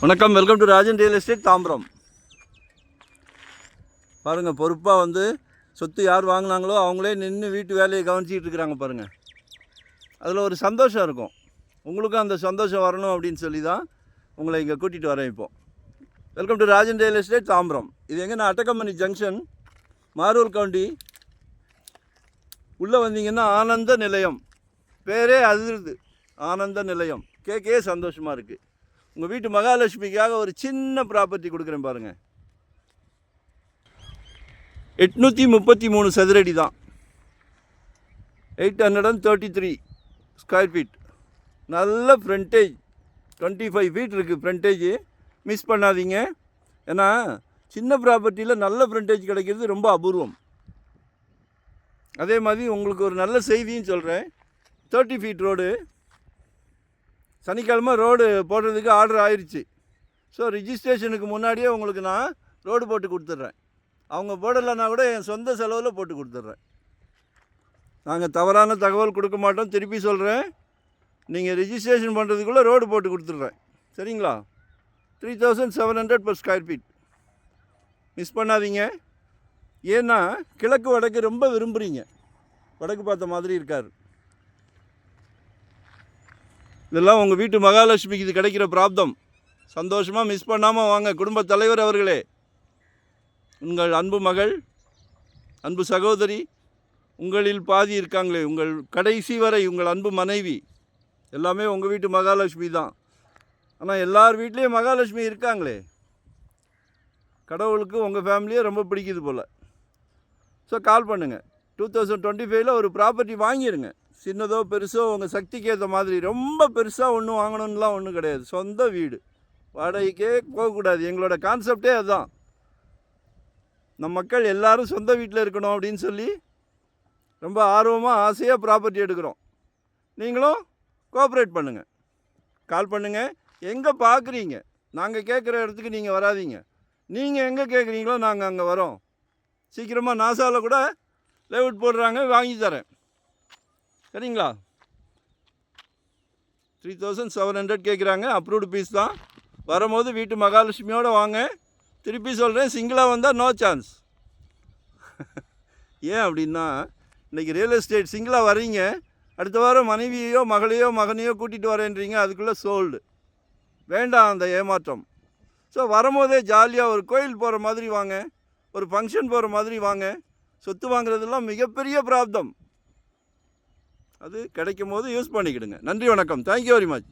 வணக்கம், welcome to Rajan real estate Tambaram. பாருங்கள், பொறுப்பாக வந்து சொத்து யார் வாங்கினாங்களோ அவங்களே நின்று வீட்டு வேலையை கவனிச்சிக்கிட்டு இருக்கிறாங்க பாருங்கள். அதில் ஒரு சந்தோஷம் இருக்கும். உங்களுக்கும் அந்த சந்தோஷம் வரணும் அப்படின்னு சொல்லி தான் உங்களை இங்கே கூட்டிகிட்டு வரேன். இப்போது welcome to Rajan real estate Tambaram. இது எங்கன்னா அட்டகம்பனி ஜங்ஷன், மாரூர் கவுண்டி. உள்ளே வந்தீங்கன்னா ஆனந்த நிலையம், பேரே அதிருது. ஆனந்த நிலையம் கேட்கவே சந்தோஷமாக இருக்குது. உங்கள் வீட்டு மகாலட்சுமிக்காக ஒரு சின்ன ப்ராப்பர்ட்டி கொடுக்குறேன் பாருங்கள். 833 சதுரடி தான், 833 ஸ்கொயர் ஃபீட். நல்ல ஃப்ரண்டேஜ், 25 ஃபீட் இருக்குது ஃப்ரண்டேஜ். மிஸ் பண்ணாதீங்க. ஏன்னா சின்ன ப்ராப்பர்ட்டியில் நல்ல ஃப்ரண்டேஜ் கிடைக்கிறது ரொம்ப அபூர்வம். அதே மாதிரி உங்களுக்கு ஒரு நல்ல செய்தியும் சொல்கிறேன். 30 ஃபீட் ரோடு, சனிக்கிழமை ரோடு போடுறதுக்கு ஆர்டர் ஆயிடுச்சு. ஸோ ரிஜிஸ்ட்ரேஷனுக்கு முன்னாடியே உங்களுக்கு நான் ரோடு போட்டு கொடுத்துட்றேன். அவங்க போடலைன்னா கூட என் சொந்த செலவில் போட்டு கொடுத்துட்றேன். நாங்கள் தவறான தகவல் கொடுக்க மாட்டோம். திருப்பி சொல்கிறேன், நீங்கள் ரிஜிஸ்ட்ரேஷன் பண்ணுறதுக்குள்ளே ரோடு போட்டு கொடுத்துட்றேன். சரிங்களா? 3700 per ஸ்கொயர் ஃபீட். மிஸ் பண்ணாதீங்க. ஏன்னா கிழக்கு வடக்கு ரொம்ப விரும்புகிறீங்க. வடக்கு பார்த்த மாதிரி இருக்கார். இதெல்லாம் உங்கள் வீட்டு மகாலட்சுமிக்கு இது கிடைக்கிற பிராப்தம். சந்தோஷமாக மிஸ் பண்ணாமல் வாங்க. குடும்பத் தலைவர் அவர்களே, உங்கள் அன்பு மகள், அன்பு சகோதரி, உங்களில் பாதி இருக்காங்களே, உங்கள் கடைசி வரை உங்கள் அன்பு மனைவி, எல்லாமே உங்கள் வீட்டு மகாலட்சுமி தான். ஆனால் எல்லார் வீட்லேயும் மகாலட்சுமி இருக்காங்களே, கடவுளுக்கு உங்கள் ஃபேமிலியே ரொம்ப பிடிக்குது போல். ஸோ கால் பண்ணுங்கள். 2025 ஒரு ப்ராப்பர்ட்டி வாங்கிடுங்க. சின்னதோ பெருசோ உங்கள் சக்திக்கு ஏற்ற மாதிரி. ரொம்ப பெருசாக ஒன்றும் வாங்கணும்லாம் ஒன்றும் கிடையாது. சொந்த வீடு, வாடகைக்கே போகக்கூடாது. எங்களோட கான்செப்டே அதுதான். நம் மக்கள் எல்லோரும் சொந்த வீட்டில் இருக்கணும் அப்படின்னு சொல்லி ரொம்ப ஆர்வமாக ஆசையாக ப்ராப்பர்ட்டி எடுக்கிறோம். நீங்களும் கோஆப்ரேட் பண்ணுங்கள். கால் பண்ணுங்கள். எங்கே பார்க்குறீங்க, நாங்கள் கேட்குற இடத்துக்கு நீங்கள் வராதீங்க. நீங்கள் எங்கே கேட்குறீங்களோ நாங்கள் அங்கே வரோம். சீக்கிரமாக நாசாவில் கூட லேஅவுட் போடுறாங்க, வாங்கி தரேன். சரிங்களா? 3700 கேட்குறாங்க. அப்ரூவ்டு பீஸ் தான். வரும்போது வீட்டு மகாலட்சுமியோடு வாங்க. திருப்பி சொல்கிறேன், சிங்கிளாக வந்தால் நோ சான்ஸ். ஏன் அப்படின்னா, இன்றைக்கி ரியல் எஸ்டேட் சிங்கிளாக வர்றீங்க, அடுத்த வாரம் மனைவியோ மகளையோ மகனையோ கூட்டிகிட்டு வரேன்றீங்க. அதுக்குள்ளே சோல்டு. வேண்டாம் அந்த ஏமாற்றம். ஸோ வரும்போதே ஜாலியாக ஒரு கோயில் போகிற மாதிரி வாங்க, ஒரு ஃபங்க்ஷன் போகிற மாதிரி வாங்க. சொத்து வாங்குறதெல்லாம் மிகப்பெரிய பிராப்தம். அது கிடைக்கும் போது யூஸ் பண்ணிக்கிடுங்க. நன்றி, வணக்கம். Thank you very much.